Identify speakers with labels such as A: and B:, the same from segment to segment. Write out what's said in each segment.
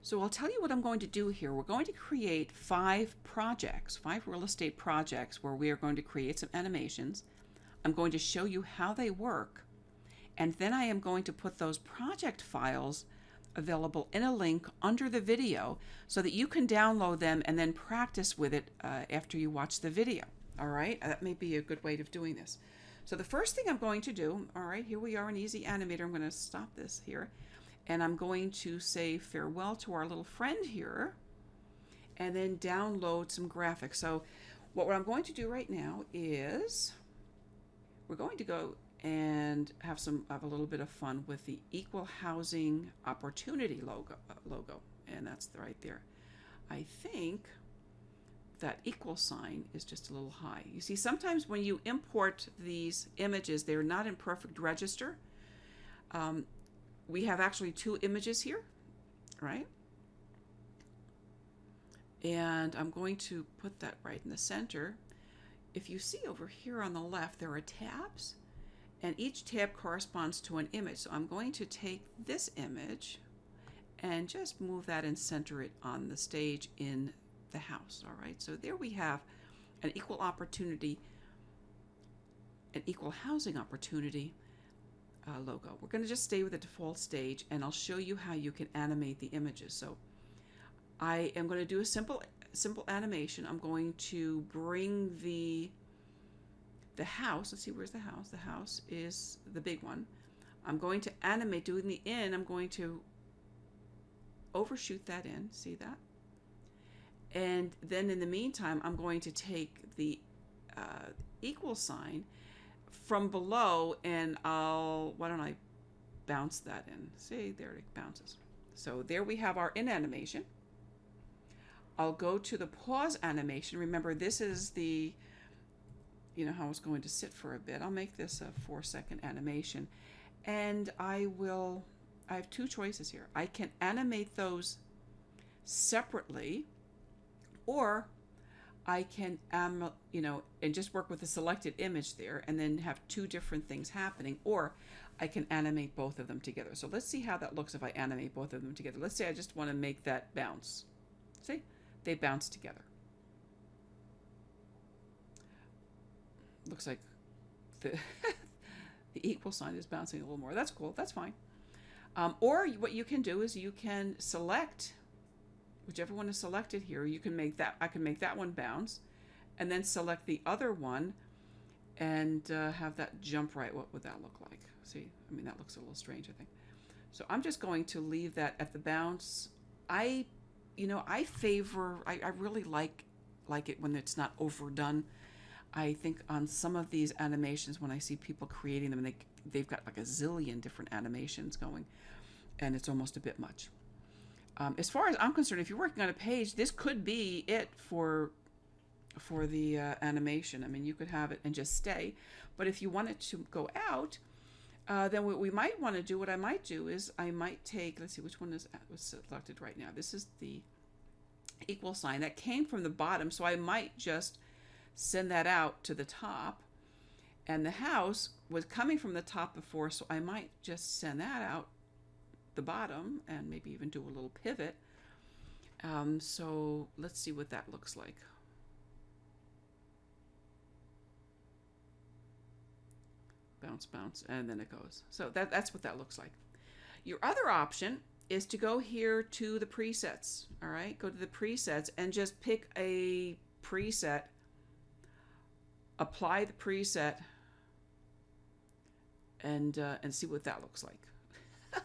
A: So I'll tell you what I'm going to do here. We're going to create 5 projects, 5 real estate projects where we are going to create some animations. I'm going to show you how they work, and then I am going to put those project files available in a link under the video so that you can download them and then practice with it after you watch the video. All right, that may be a good way of doing this. So the first thing I'm going to do, all right, here we are in Easy Animator. I'm going to stop this here. And I'm going to say farewell to our little friend here and then download some graphics. So what I'm going to do right now is we're going to go and have a little bit of fun with the Equal Housing Opportunity logo, and that's right there. I think that equal sign is just a little high. You see, sometimes when you import these images, they're not in perfect register. We have actually 2 images here, right? And I'm going to put that right in the center. If you see over here on the left, there are tabs, and each tab corresponds to an image. So I'm going to take this image and just move that and center it on the stage in the house, all right? So there we have an equal opportunity, an equal housing opportunity logo. We're going to just stay with the default stage, and I'll show you how you can animate the images. So I am going to do a simple animation. I'm going to bring the house. Let's see, where's the house? The house is the big one. I'm going to animate, doing the in. I'm going to overshoot that in. See that? And then in the meantime, I'm going to take the equal sign from below, and why don't I bounce that in? See, there it bounces. So there we have our in animation. I'll go to the pause animation. Remember, this is the, how it's going to sit for a bit. I'll make this a 4-second animation, and I have 2 choices here. I can animate those separately, or I can, and just work with the selected image there and then have 2 different things happening, or I can animate both of them together. So let's see how that looks if I animate both of them together. Let's say I just want to make that bounce. See, they bounce together. Looks like the equal sign is bouncing a little more. That's cool. That's fine. Or what you can do is you can select whichever one is selected here. You can make that, I can make that one bounce and then select the other one and have that jump right. What would that look like? See, I mean, that looks a little strange, I think. So I'm just going to leave that at the bounce. I really like it when it's not overdone. I think on some of these animations, when I see people creating them, and they've got like a zillion different animations going, and it's almost a bit much. As far as I'm concerned, if you're working on a page, this could be it for the animation. I mean, you could have it and just stay. But if you want it to go out, then what we might want to do, what I might do is I might take, let's see, which one was selected right now. This is the equal sign. That came from the bottom, so I might just send that out to the top. And the house was coming from the top before, so I might just send that out the bottom and maybe even do a little pivot. So let's see what that looks like. Bounce, bounce, and then it goes. So that's what that looks like. Your other option is to go here to the presets. All right, go to the presets and just pick a preset, apply the preset, and see what that looks like.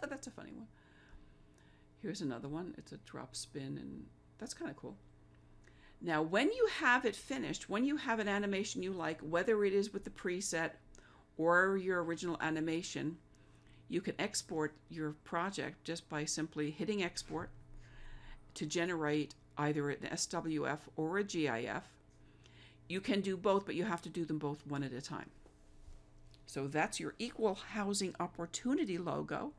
A: That's a funny one. Here's another one. It's a drop spin, and that's kind of cool. Now, when you have it finished, when you have an animation you like, whether it is with the preset or your original animation, you can export your project just by simply hitting export to generate either an SWF or a GIF. You can do both, but you have to do them both one at a time. So that's your Equal Housing Opportunity logo.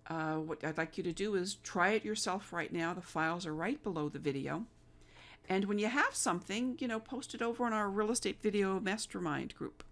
A: What I'd like you to do is try it yourself right now. The files are right below the video. And when you have something, post it over on our Real Estate Video Mastermind group.